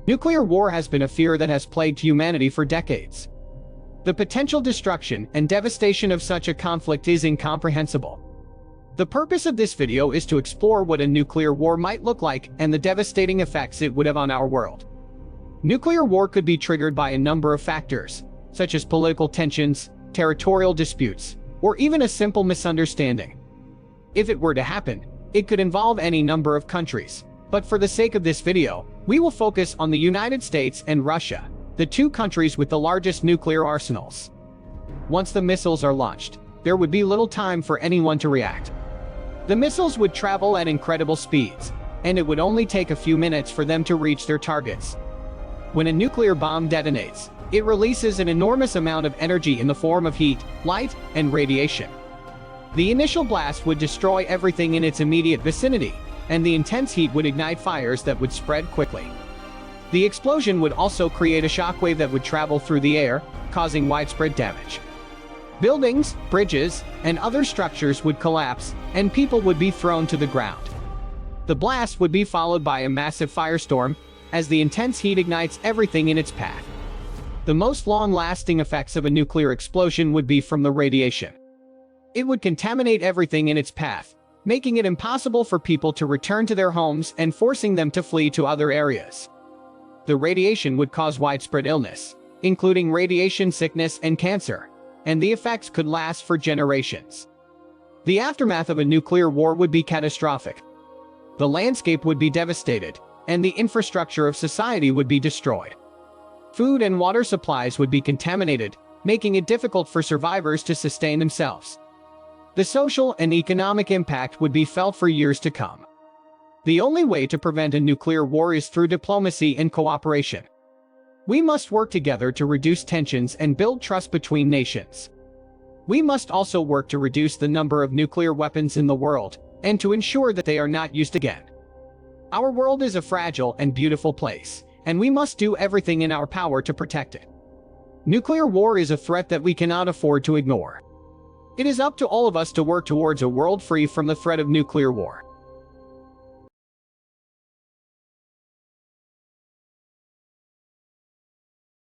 Nuclear war has been a fear that has plagued humanity for decades. The potential destruction and devastation of such a conflict is incomprehensible. The purpose of this video is to explore what a nuclear war might look like and the devastating effects it would have on our world. Nuclear war could be triggered by a number of factors, such as political tensions, territorial disputes, or even a simple misunderstanding. If it were to happen, it could involve any number of countries, but for the sake of this video, we will focus on the United States and Russia, the two countries with the largest nuclear arsenals. Once the missiles are launched, there would be little time for anyone to react. The missiles would travel at incredible speeds, and it would only take a few minutes for them to reach their targets. When a nuclear bomb detonates, it releases an enormous amount of energy in the form of heat, light, and radiation. The initial blast would destroy everything in its immediate vicinity, and the intense heat would ignite fires that would spread quickly. The explosion would also create a shockwave that would travel through the air, causing widespread damage. Buildings, bridges, and other structures would collapse, and people would be thrown to the ground. The blast would be followed by a massive firestorm, as the intense heat ignites everything in its path. The most long-lasting effects of a nuclear explosion would be from the radiation. It would contaminate everything in its path, making it impossible for people to return to their homes and forcing them to flee to other areas. The radiation would cause widespread illness, including radiation sickness and cancer, and the effects could last for generations. The aftermath of a nuclear war would be catastrophic. The landscape would be devastated, and the infrastructure of society would be destroyed. Food and water supplies would be contaminated, making it difficult for survivors to sustain themselves. The social and economic impact would be felt for years to come. The only way to prevent a nuclear war is through diplomacy and cooperation. We must work together to reduce tensions and build trust between nations. We must also work to reduce the number of nuclear weapons in the world, and to ensure that they are not used again. Our world is a fragile and beautiful place, and we must do everything in our power to protect it. Nuclear war is a threat that we cannot afford to ignore. It is up to all of us to work towards a world free from the threat of nuclear war.